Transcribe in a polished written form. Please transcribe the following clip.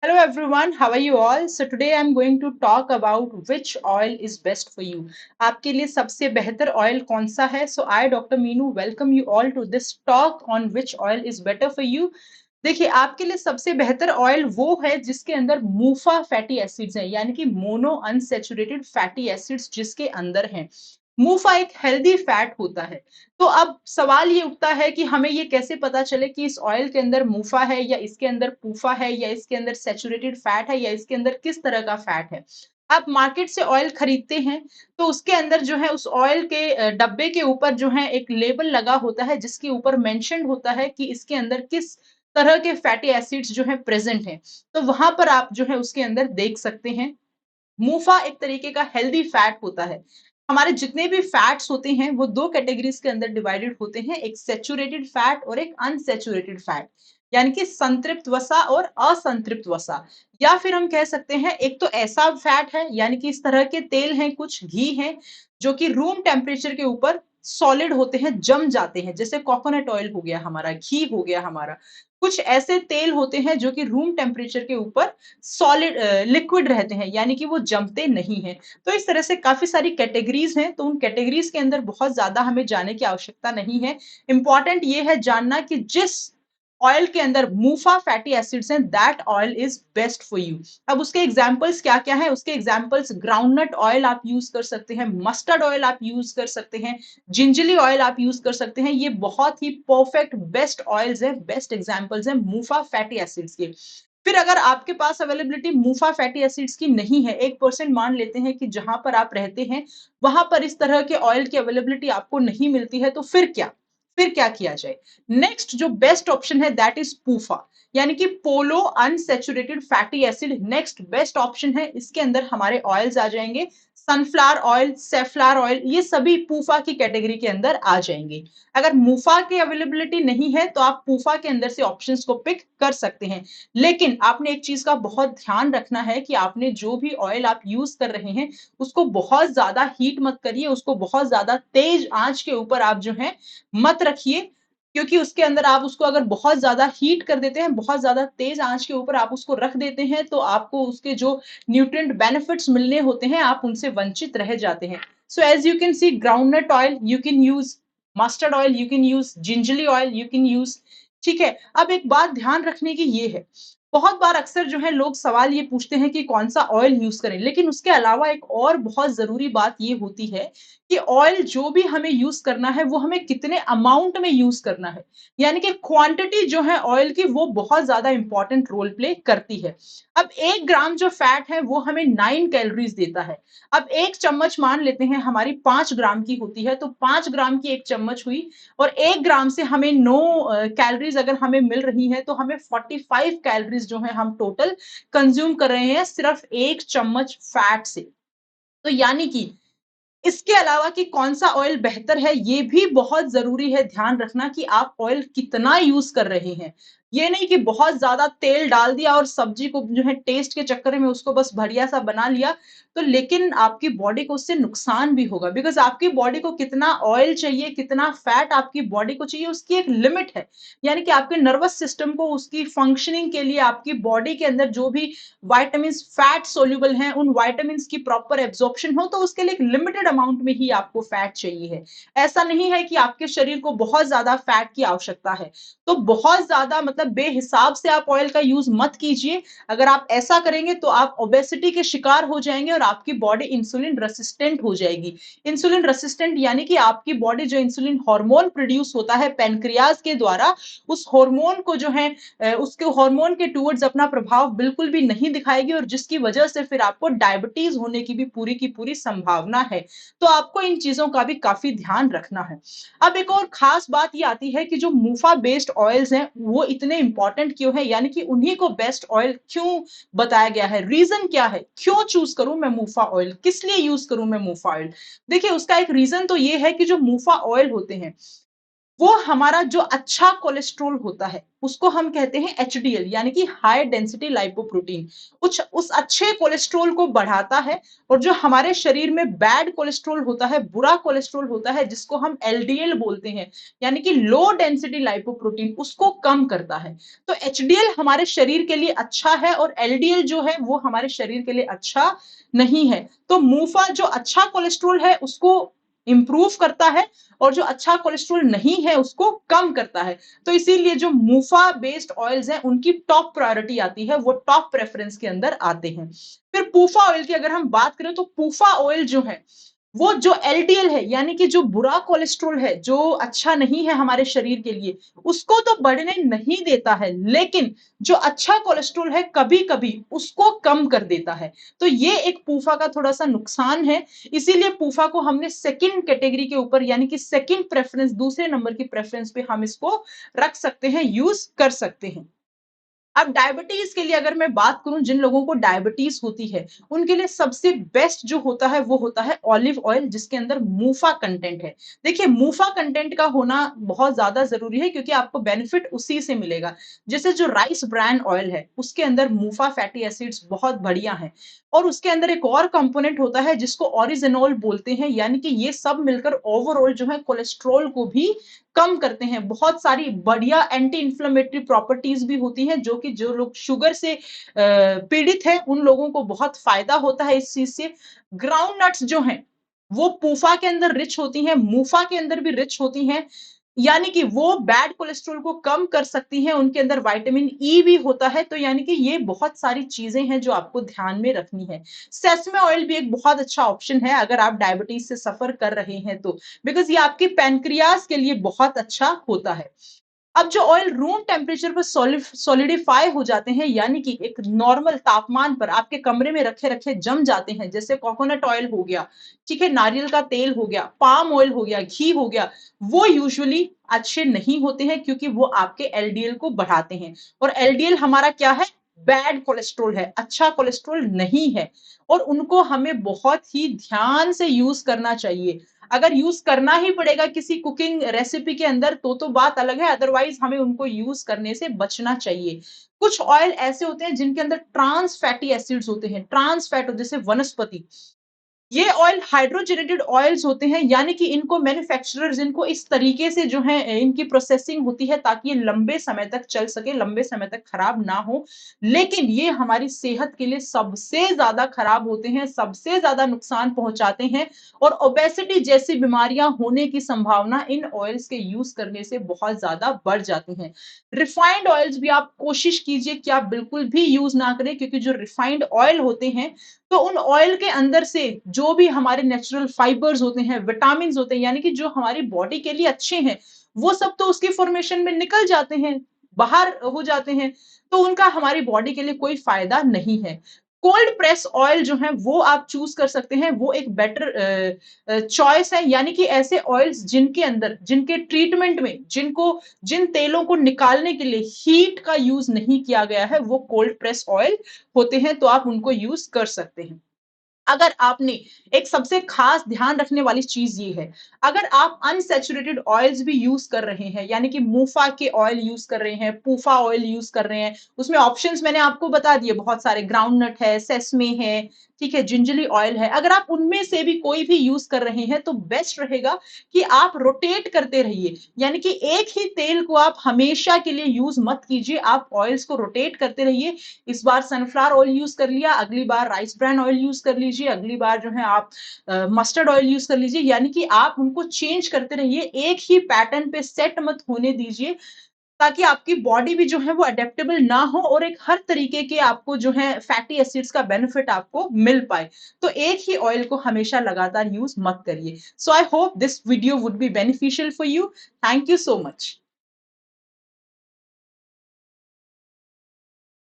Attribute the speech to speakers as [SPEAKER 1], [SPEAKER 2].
[SPEAKER 1] Hello everyone, how are you all? So today I'm going to talk about which oil is best for you. आपके लिए सबसे बेहतर oil कौन सा है? So I Dr. Meenu welcome you all to this talk on which oil is better for you. देखिए आपके लिए सबसे बेहतर ऑयल वो है जिसके अंदर मूफा फैटी एसिड्स हैं यानी कि मोनो अनसैचुरेटेड फैटी एसिड्स जिसके अंदर हैं। मूफा एक हेल्दी फैट होता है। तो अब सवाल ये उठता है कि हमें ये कैसे पता चले कि इस ऑयल के अंदर मूफा है या इसके अंदर पूफा है या इसके अंदर सैचुरेटेड फैट है या इसके अंदर किस तरह का फैट है। आप मार्केट से ऑयल खरीदते हैं तो उसके अंदर जो है उस ऑयल के डब्बे के ऊपर जो है एक लेबल लगा होता है जिसके ऊपर मेंशन होता है कि इसके अंदर किस तरह के फैटी एसिड्स जो है प्रेजेंट हैं। तो वहां पर आप जो है उसके अंदर देख सकते हैं। मूफा एक तरीके का हेल्दी फैट होता है। हमारे जितने भी फैट्स होते हैं वो दो कैटेगरीज के अंदर डिवाइडेड होते हैं, एक सैचुरेटेड फैट और एक अनसैचुरेटेड फैट। यानी कि संतृप्त वसा और असंतृप्त वसा। या फिर हम कह सकते हैं एक तो ऐसा फैट है यानी कि इस तरह के तेल हैं, कुछ घी हैं जो कि रूम टेम्परेचर के ऊपर सॉलिड होते हैं, जम जाते हैं, जैसे कोकोनट ऑयल हो गया हमारा, घी हो गया हमारा। कुछ ऐसे तेल होते हैं जो कि रूम टेम्परेचर के ऊपर सॉलिड लिक्विड रहते हैं यानी कि वो जमते नहीं हैं। तो इस तरह से काफ़ी सारी कैटेगरीज़ हैं, तो उन कैटेगरीज़ के अंदर बहुत ज़्यादा हमें जाने की आवश्यकता नहीं है। इम्पोर्टेंट ये है जानना कि जिस ऑयल के अंदर मूफा फैटी एसिड्स हैं that oil is best for you. अब उसके एग्ज़ाम्पल्स क्या-क्या हैं? उसके एग्ज़ाम्पल्स ग्राउंडनट ऑयल आप यूज़ कर सकते हैं, मस्टर्ड ऑयल आप यूज़ कर सकते हैं, जिंजली ऑयल आप यूज़ कर सकते हैं। ये बहुत ही परफेक्ट बेस्ट ऑयल्स हैं, बेस्ट एग्ज़ाम्पल्स हैं मूफा फैटी एसिड्स के। फिर अगर आपके पास अवेलेबिलिटी मूफा फैटी एसिड्स की नहीं है, 1% मान लेते हैं कि जहां पर आप रहते हैं वहां पर इस तरह के ऑयल की अवेलेबिलिटी आपको नहीं मिलती है, तो फिर क्या किया जाए? नेक्स्ट जो बेस्ट ऑप्शन है दैट इज पूफा, यानी कि poly unsaturated fatty acid next best option है। इसके अंदर हमारे ऑयल्स आ जाएंगे, सनफ्लावर ऑयल, सेफ्लावर ऑयल, ये सभी पूफा की कैटेगरी के अंदर आ जाएंगे। अगर मूफा की अवेलेबिलिटी नहीं है तो आप पूफा के अंदर से ऑप्शंस को पिक कर सकते हैं। लेकिन आपने एक चीज का बहुत ध्यान रखना है कि आपने जो भी ऑयल आप यूज कर रहे हैं उसको बहुत ज्यादा हीट मत करिए, उसको बहुत ज्यादा तेज आंच के ऊपर आप जो है मत रखिए। क्योंकि उसके अंदर आप उसको अगर बहुत ज्यादा हीट कर देते हैं, बहुत ज्यादा तेज आंच के ऊपर आप उसको रख देते हैं, तो आपको उसके जो न्यूट्रिएंट बेनिफिट्स मिलने होते हैं आप उनसे वंचित रह जाते हैं। So as you can see, groundnut oil you can use, mustard oil you can use, gingelly oil you can use. ठीक है। अब एक बात ध्यान रखने की ये है, बहुत बार अक्सर जो है लोग सवाल ये पूछते हैं कि कौन सा ऑयल यूज करें, लेकिन उसके अलावा एक और बहुत जरूरी बात ये होती है कि ऑयल जो भी हमें यूज करना है वो हमें कितने अमाउंट में यूज करना है। यानी कि क्वांटिटी जो है ऑयल की वो बहुत ज्यादा इंपॉर्टेंट रोल प्ले करती है। अब 1 ग्राम जो फैट है वो हमें 9 कैलोरीज देता है। अब एक चम्मच मान लेते हैं हमारी 5 ग्राम की होती है, तो 5 ग्राम की एक चम्मच हुई और 1 ग्राम से हमें 9 कैलोरीज अगर हमें मिल रही है तो हमें 45 कैलोरीज जो है हम टोटल कंज्यूम कर रहे हैं सिर्फ एक चम्मच फैट से। तो यानी कि इसके अलावा कि कौन-सा ऑयल बेहतर है, ये भी बहुत ज़रूरी है ध्यान रखना कि आप ऑयल कितना यूज़ कर रहे हैं। ये नहीं कि बहुत ज़्यादा तेल डाल दिया और सब्ज़ी को जो है टेस्ट के चक्कर में उसको बस बढ़िया-सा बना लिया, तो लेकिन आपकी बॉडी को उससे नुकसान भी होगा, बिकॉज़ आपकी बॉडी को कितना ऑयल चाहिए, कितना फैट आपकी बॉडी को चाहिए, उसकी एक लिमिट है। यानी कि आपके नर्वस सिस्टम को उसकी फंक्शनिंग के लिए आपकी बॉडी के अंदर जो भी विटामिन्स फैट सोल्यूबल हैं, उन विटामिन्स की प्रॉपर एब्जॉर्प्शन हो, तो उसके लिए एक लिमिटेड अमाउंट में ही आपको फैट चाहिए है। ऐसा नहीं है कि आपके शरीर को बहुत ज्यादा फैट की आवश्यकता है। तो बहुत ज्यादा मतलब बेहिसाब से आप ऑयल का यूज मत कीजिए। अगर आप ऐसा करेंगे तो आप ओबेसिटी के शिकार हो जाएंगे और आपकी बॉडी इंसुलिन रेसिस्टेंट हो जाएगी। इंसुलिन रेसिस्टेंट यानी कि आपकी बॉडी जो इंसुलिन हार्मोन प्रोड्यूस होता है पेनक्रियाज के द्वारा, उस हार्मोन को जो है उसके हार्मोन के टुवर्ड्स अपना प्रभाव बिल्कुल भी नहीं दिखाएगी और जिसकी वजह से फिर आपको डायबिटीज होने की पूरी संभावना है। तो आपको इन चीजों का भी काफी ध्यान रखना है। अब एक और खास बात ये आती है कि जो मूफा बेस्ड ऑयल्स हैं वो इतने इंपॉर्टेंट क्यों है, यानी कि उन्हीं को बेस्ट ऑयल क्यों बताया गया है, रीजन क्या है, क्यों चूज करूं मैं मूफा ऑयल, किस लिए यूज करूं मैं मूफा ऑयल। देखिए उसका एक रीजन तो ये है कि जो मूफा ऑयल होते हैं वो हमारा जो अच्छा कोलेस्ट्रॉल होता है उसको हम कहते हैं एचडीएल, यानी कि हाई डेंसिटी लाइपोप्रोटीन। उस अच्छे कोलेस्ट्रॉल को बढ़ाता है, और जो हमारे शरीर में बैड कोलेस्ट्रॉल होता है, बुरा कोलेस्ट्रॉल होता है, जिसको हम एलडीएल बोलते हैं, यानी कि लो डेंसिटी लाइपोप्रोटीन, उसको कम करता है। तो एचडीएल हमारे शरीर के लिए अच्छा है, और एलडीएल जो है वो हमारे शरीर के लिए अच्छा नहीं है। तो मूफा जो अच्छा कोलेस्ट्रॉल है उसको इंप्रूव करता है, और जो अच्छा कोलेस्ट्रॉल नहीं है उसको कम करता है। तो इसीलिए जो मूफा बेस्ड ऑयल्स हैं उनकी टॉप प्रायोरिटी आती है, वो टॉप प्रेफरेंस के अंदर आते हैं। फिर पूफा ऑयल की अगर हम बात करें तो पूफा ऑयल जो है वो जो एलडीएल है, यानी कि जो बुरा कोलेस्ट्रॉल है, जो अच्छा नहीं है हमारे शरीर के लिए, उसको तो बढ़ने नहीं देता है, लेकिन जो अच्छा कोलेस्ट्रॉल है कभी कभी उसको कम कर देता है। तो ये एक पूफा का थोड़ा सा नुकसान है। इसीलिए पूफा को हमने सेकंड कैटेगरी के ऊपर, यानी कि सेकंड प्रेफरेंस, दूसरे नंबर की प्रेफरेंस पे हम इसको रख सकते हैं, यूज कर सकते हैं। अब डायबिटीज के लिए अगर मैं बात करूं, जिन लोगों को डायबिटीज होती है उनके लिए सबसे बेस्ट जो होता है वो होता है ऑलिव ऑयल, जिसके अंदर मूफा कंटेंट है। देखिए, मूफा कंटेंट का होना बहुत ज्यादा जरूरी है, क्योंकि आपको बेनिफिट उसी से मिलेगा। जैसे जो राइस ब्रांड ऑयल है उसके अंदर मूफा फैटी एसिड्स बहुत बढ़िया है, और उसके अंदर एक और कंपोनेंट होता है जिसको ऑरिजिनॉल बोलते हैं, यानी कि ये सब मिलकर ओवरऑल जो है कोलेस्ट्रॉल को भी कम करते हैं। बहुत सारी बढ़िया एंटी इंफ्लेमेटरी प्रॉपर्टीज भी होती हैं, जो कि जो लोग शुगर से पीड़ित है उन लोगों को बहुत फायदा होता है इस चीज से। ग्राउंड नट्स जो हैं वो पूफा के अंदर रिच होती हैं, मूफा के अंदर भी रिच होती हैं, यानी कि वो बैड कोलेस्ट्रॉल को कम कर सकती हैं। उनके अंदर विटामिन ई भी होता है। तो यानी कि ये बहुत सारी चीजें हैं जो आपको ध्यान में रखनी है। सेसमे ऑयल भी एक बहुत अच्छा ऑप्शन है अगर आप डायबिटीज से सफर कर रहे हैं तो, बिकॉज ये आपके पैनक्रियाज के लिए बहुत अच्छा होता है। अब जो ऑयल रूम टेम्परेचर पर सॉलिडिफाई हो जाते हैं, यानी कि एक नॉर्मल तापमान पर आपके कमरे में रखे रखे जम जाते हैं, जैसे कोकोनट ऑयल हो गया, ठीक है, नारियल का तेल हो गया, पाम ऑयल हो गया, घी हो गया, वो यूजुअली अच्छे नहीं होते हैं, क्योंकि वो आपके एलडीएल को बढ़ाते हैं। और एलडीएल हमारा क्या है? बैड कोलेस्ट्रॉल है, अच्छा कोलेस्ट्रॉल नहीं है। और उनको हमें बहुत ही ध्यान से यूज करना चाहिए। अगर यूज करना ही पड़ेगा किसी कुकिंग रेसिपी के अंदर तो बात अलग है, अदरवाइज हमें उनको यूज करने से बचना चाहिए। कुछ ऑयल ऐसे होते हैं जिनके अंदर ट्रांस फैटी एसिड्स होते हैं, ट्रांस फैट जैसे वनस्पति, ये ऑयल हाइड्रोजनेटेड ऑयल्स होते हैं, यानी कि इनको मैन्युफैक्चरर्स इनको इस तरीके से जो है इनकी प्रोसेसिंग होती है ताकि ये लंबे समय तक चल सके, लंबे समय तक खराब ना हो। लेकिन ये हमारी सेहत के लिए सबसे ज्यादा खराब होते हैं, सबसे ज्यादा नुकसान पहुंचाते हैं, और ओबेसिटी जैसी बीमारियां होने की संभावना इन ऑयल्स के यूज करने से बहुत ज्यादा बढ़ जाती है। रिफाइंड ऑयल्स भी आप कोशिश कीजिए कि आप बिल्कुल भी यूज ना करें, क्योंकि जो रिफाइंड ऑयल होते हैं तो उन ऑयल के अंदर से जो भी हमारे नेचुरल फाइबर्स होते हैं, विटामिन होते हैं, यानी कि जो हमारी बॉडी के लिए अच्छे हैं, वो सब तो उसकी फॉर्मेशन में निकल जाते हैं, बाहर हो जाते हैं। तो उनका हमारी बॉडी के लिए कोई फायदा नहीं है। कोल्ड प्रेस ऑयल जो है वो आप चूज कर सकते हैं, वो एक बेटर चॉइस है, यानी कि ऐसे ऑयल्स जिनके अंदर, जिनके ट्रीटमेंट में, जिन तेलों को निकालने के लिए हीट का यूज नहीं किया गया है, वो कोल्ड प्रेस ऑयल होते हैं, तो आप उनको यूज कर सकते हैं। अगर आपने, एक सबसे खास ध्यान रखने वाली चीज ये है, अगर आप अनसैचुरेटेड ऑयल्स भी यूज कर रहे हैं, यानी कि मूफा के ऑयल यूज कर रहे हैं, पूफा ऑयल यूज कर रहे हैं, उसमें ऑप्शंस मैंने आपको बता दिए बहुत सारे, ग्राउंडनट है, सेसमे है, ठीक है, जिंजली ऑयल है, अगर आप उनमें से भी कोई भी यूज कर रहे हैं तो बेस्ट रहेगा कि आप रोटेट करते रहिए, यानी कि एक ही तेल को आप हमेशा के लिए यूज मत कीजिए, आप ऑयल्स को रोटेट करते रहिए। इस बार सनफ्लावर ऑयल यूज कर लिया, अगली बार राइस ब्रांड ऑयल यूज कर लीजिए, अगली बार जो है आप मस्टर्ड ऑयल यूज कर लीजिए, यानी कि आप उनको चेंज करते रहिए, एक ही पैटर्न पे सेट मत होने दीजिए, ताकि आपकी बॉडी भी जो है वो अडेप्टेबल ना हो, और एक हर तरीके के आपको जो है फैटी एसिड्स का बेनिफिट आपको मिल पाए। तो एक ही ऑयल को हमेशा लगातार यूज मत करिए। So I hope this video would be beneficial for you. Thank you so much.